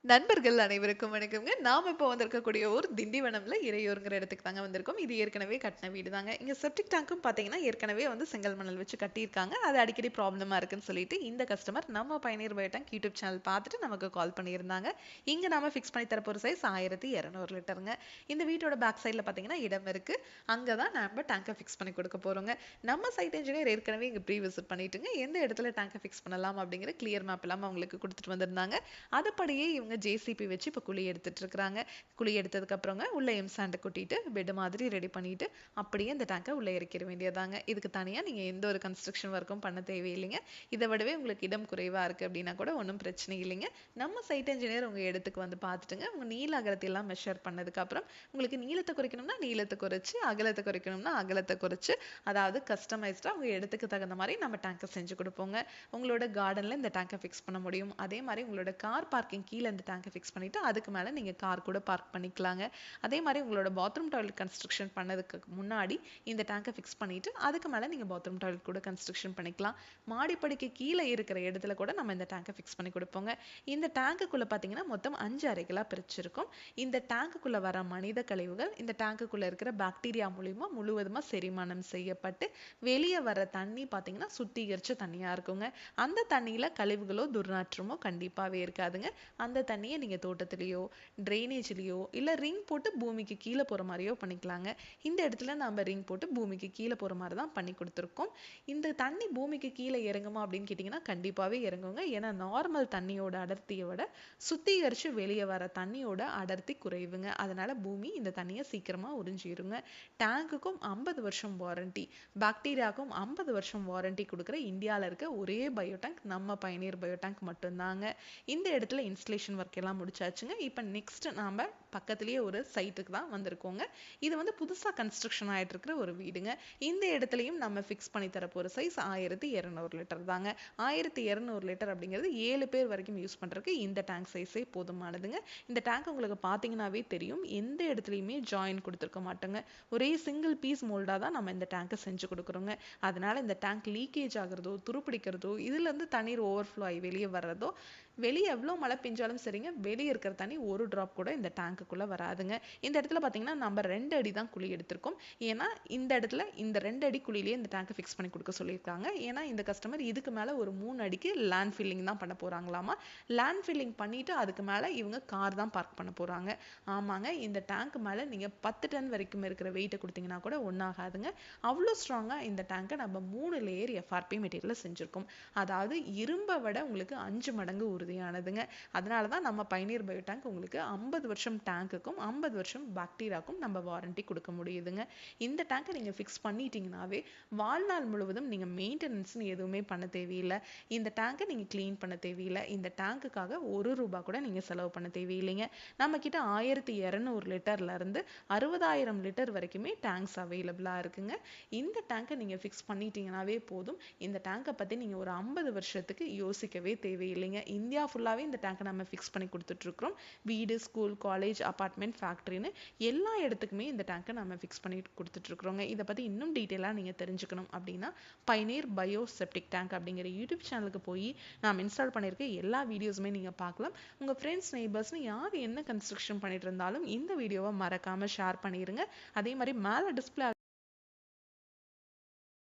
நண்பர்கள் அனைவருக்கும் வணக்கம்ங்க. நாம இப்போ வந்திருக்கக்கூடிய ஊர் திண்டிவனம்ல இறையூர்ங்கிற இடத்துக்கு தாங்க வந்திருக்கோம். இது ஏற்கனவே கட்டின வீடு தாங்க. இங்க செப்டிக் டேங்க்கும் பார்த்தீங்கன்னா, ஏற்கனவே வந்து செங்கல் மணல் வச்சு கட்டியிருக்காங்க. அது அடிக்கடி ப்ராப்ளமா இருக்குன்னு சொல்லிட்டு, இந்த கஸ்டமர் நம்ம பயணியர் பயோ டேங்க் யூடியூப் சேனல் பார்த்துட்டு நமக்கு கால் பண்ணியிருந்தாங்க. இங்க நாம ஃபிக்ஸ் பண்ணி தரப்போற சைஸ் 1200 லிட்டருங்க. இந்த வீட்டோட பேக் சைடுல பார்த்தீங்கன்னா இடம் இருக்கு. அங்க தான் நம்ம டேங்கை ஃபிக்ஸ் பண்ணி கொடுக்க போறோங்க. நம்ம சைட் இன்ஜினியர் ஏற்கனவே இங்க ப்ரீ விசிட் பண்ணிட்டுங்க, எந்த இடத்துல டேங்கை ஃபிக்ஸ் பண்ணலாம் அப்படிங்கிற கிளியர் மேப் எல்லாம் அவங்களுக்கு கொடுத்துட்டு வந்திருந்தாங்க. அதுபடியே இவங்க ஜேசிபி வச்சு இப்போ குழி எடுத்துட்டு இருக்காங்க. குழி எடுத்ததுக்கு அப்புறங்க உள்ள எம்சாண்டை கொட்டிட்டு பெட் மாதிரி ரெடி பண்ணிட்டு அப்படியே இந்த டேங்கை உள்ள இறக்கிற வேண்டியதாங்க. இதுக்கு தனியா நீங்க எந்த ஒரு கன்ஸ்ட்ரக்ஷன் ஒர்க்கும் பண்ண தேவையில்லைங்க. இதை விடவே உங்களுக்கு இடம் குறைவா இருக்கு அப்படின்னா கூட ஒன்றும் பிரச்சனை இல்லைங்க. நம்ம சைட் இன்ஜினியர் உங்க இடத்துக்கு வந்து பார்த்துட்டுங்க, உங்க நீள அகலத்தை எல்லாம் மெஷர் பண்ணதுக்கு அப்புறம் உங்களுக்கு நீளத்தை குறைக்கணும்னா நீளத்தை குறைச்சு, அகலத்தை குறைக்கணும்னா அகலத்தை குறைச்சு, அதாவது கஸ்டமைஸ்டா உங்க இடத்துக்கு தகுந்த மாதிரி நம்ம டேங்கை செஞ்சு கொடுப்போங்க. உங்களோட கார்டன்ல இந்த டேங்கை ஃபிக்ஸ் பண்ண முடியும். அதே மாதிரி உங்களோட கார் பார்க்கிங் கீழே இந்த டேங்கை ஃபிக்ஸ் பண்ணிட்டு அதுக்கு மேலே நீங்கள் கார் கூட பார்க் பண்ணிக்கலாங்க. அதே மாதிரி உங்களோட பாத்ரூம் டாய்லெட் கன்ஸ்ட்ரக்ஷன் பண்ணதுக்கு முன்னாடி இந்த டேங்கை ஃபிக்ஸ் பண்ணிட்டு அதுக்கு மேலே நீங்கள் பாத்ரூம் டாய்லெட் கூட கன்ஸ்ட்ரக்ஷன் பண்ணிக்கலாம். மாடிப்படிக்கு கீழே இருக்கிற இடத்துல கூட நம்ம இந்த டேங்கை ஃபிக்ஸ் பண்ணி கொடுப்போங்க. இந்த டேங்குக்குள்ளே பார்த்தீங்கன்னா மொத்தம் 5 அறைகளாக பிரிச்சிருக்கும். இந்த டேங்குக்குள்ளே வர மனித கழிவுகள் இந்த டேங்குக்குள்ளே இருக்கிற பாக்டீரியா மூலியமா முழுவதுமாக செரிமானம் செய்யப்பட்டு வெளியே வர தண்ணி பார்த்தீங்கன்னா சுத்திகரிச்ச தண்ணியாக இருக்குங்க. அந்த தண்ணியில் கழிவுகளோ துர்நாற்றமோ கண்டிப்பாகவே இருக்காதுங்க. அந்த தண்ணியை நீங்கள் தோட்டத்திலேயோ ட்ரைனேஜ்லேயோ இல்லை ரிங் போட்டு பூமிக்கு கீழே போகிற மாதிரியோ பண்ணிக்கலாங்க. இந்த இடத்துல நம்ம ரிங் போட்டு பூமிக்கு கீழே போகிற மாதிரி தான் பண்ணி கொடுத்துருக்கோம். இந்த தண்ணி பூமிக்கு கீழே இறங்குமா அப்படின்னு கேட்டிங்கன்னா கண்டிப்பாகவே இறங்குங்க. ஏன்னா நார்மல் தண்ணியோட அடர்த்தியை விட சுத்திகரித்து வெளியே வர தண்ணியோட அடர்த்தி குறைவுங்க. அதனால பூமி இந்த தண்ணியை சீக்கிரமாக உறிஞ்சிருங்க. டேங்குக்கும் 50 வருஷம் வாரண்டி, பாக்டீரியாவுக்கும் 50 வருஷம் வாரண்டி கொடுக்குற இந்தியாவில் இருக்க ஒரே பயோ டேங்க் நம்ம பயணியர் பயோ டேங்க் மட்டும்தாங்க. இந்த இடத்துல இன்ஸ்டலேஷன் ஒர்க் எல்லாம் முடிச்சாச்சுங்க. இப்போ நெக்ஸ்ட் நாம பக்கத்துலேயே ஒரு சைட்டுக்கு தான் வந்திருக்கோங்க. இது வந்து புதுசாக கன்ஸ்ட்ரக்ஷன் ஆகிட்டு இருக்கிற ஒரு வீடுங்க. இந்த இடத்துலையும் நம்ம ஃபிக்ஸ் பண்ணி தரப்போகிற சைஸ் 1200 லிட்டர் தாங்க. 1200 லிட்டர் அப்படிங்கிறது 7 பேர் வரைக்கும் யூஸ் பண்ணுறதுக்கு இந்த டேங்க் சைஸே போதுமானதுங்க. இந்த டேங்க் உங்களுக்கு பார்த்தீங்கன்னாவே தெரியும், எந்த இடத்துலையுமே ஜாயின் கொடுத்துருக்க மாட்டோங்க. ஒரே சிங்கிள் பீஸ் மோல்டாக தான் நம்ம இந்த டேங்கை செஞ்சு கொடுக்குறோங்க. அதனால இந்த டேங்க் லீக்கேஜ் ஆகிறதோ துருப்பிடிக்கிறதோ இதுலேருந்து தண்ணீர் ஓவர்ஃப்ளோ ஆகி வெளியே வர்றதோ, வெளியே எவ்வளோ மழை பெஞ்சாலும் சரிங்க, வெளியே இருக்கிற தண்ணி ஒரு ட்ராப் கூட இந்த டேங்குக்குள்ளே வராதுங்க. இந்த இடத்துல பார்த்தீங்கன்னா நம்ம 2 அடி தான் குழி எடுத்திருக்கோம். ஏன்னா இந்த இடத்துல இந்த 2 அடி குழியிலேயே இந்த டேங்கை ஃபிக்ஸ் பண்ணி கொடுக்க சொல்லியிருக்காங்க. ஏன்னா இந்த கஸ்டமர் இதுக்கு மேலே ஒரு 3 அடிக்கு லேண்ட் ஃபில்லிங் தான் பண்ண போகிறாங்களாமா. லேண்ட் ஃபில்லிங் பண்ணிவிட்டு அதுக்கு மேலே இவங்க கார் தான் பார்க் பண்ண போகிறாங்க. ஆமாங்க, இந்த டேங்க் மேலே நீங்கள் 10 டன் வரைக்கும் இருக்கிற வெயிட்டை கொடுத்தீங்கன்னா கூட ஒன்றாகாதுங்க. அவ்வளோ ஸ்ட்ராங்காக இந்த டேங்கை நம்ம 3 லேயர் எஃப்ஆர்பி மெட்டீரியலில் செஞ்சுருக்கோம். அதாவது இரும்பை விட உங்களுக்கு 5 மடங்கு உறுதியானதுங்க. அதனால தான் நம்ம பயணியர் பயோ டேங்க் உங்களுக்கு 50 வருஷம் டேங்குக்கும் 50 வருஷம் பாக்டீரியாவுக்கும் நம்ம வாரண்டி கொடுக்க முடியுதுங்க. இந்த டேங்கை நீங்கள் ஃபிக்ஸ் பண்ணிட்டீங்கன்னாவே வாழ்நாள் முழுவதும் நீங்கள் மெயின்டெனன்ஸ்னு எதுவுமே பண்ண தேவையில்லை. இந்த டேங்கை நீங்கள் க்ளீன் பண்ண தேவையில்லை. இந்த டேங்குக்காக ₹1 கூட நீங்கள் செலவு பண்ண தேவையில்லைங்க. நம்ம கிட்ட 1200 லிட்டர்லேருந்து 60,000 லிட்டர் வரைக்குமே டேங்க்ஸ் அவைலபிளாக இருக்குங்க. இந்த டேங்கை நீங்கள் ஃபிக்ஸ் பண்ணிட்டீங்கன்னாவே போதும். இந்த டேங்கை பற்றி நீங்கள் ஒரு 50 வருஷத்துக்கு யோசிக்கவே தேவையில்லைங்க. இந்தியா ஃபுல்லாகவே இந்த டேங்கை நம்ம ஃபிக்ஸ் பண்ணி கொடுத்துட்ருக்குறோம். வீடு, ஸ்கூல், காலேஜ், அப்பார்ட்மெண்ட், ஃபேக்ட்ரின்னு எல்லா இடத்துக்குமே இந்த டேங்கை நம்ம ஃபிக்ஸ் பண்ணி கொடுத்துட்ருக்குறோங்க. இதை பற்றி இன்னும் டீட்டெயிலாக நீங்கள் தெரிஞ்சுக்கணும் அப்படின்னா பயணியர் பயோ செப்டிக் டேங்க் அப்படிங்கிற யூடியூப் சேனலுக்கு போய் நாம் இன்ஸ்டால் பண்ணியிருக்க எல்லா வீடியோஸுமே நீங்கள் பார்க்கலாம். உங்கள் ஃப்ரெண்ட்ஸ், நெய்பர்ஸ்னு யார் என்ன கன்ஸ்ட்ரக்ஷன் பண்ணிட்டு இருந்தாலும் இந்த வீடியோவை மறக்காமல் ஷேர் பண்ணிடுங்க. அதே மாதிரி மேலே டிஸ்பிளே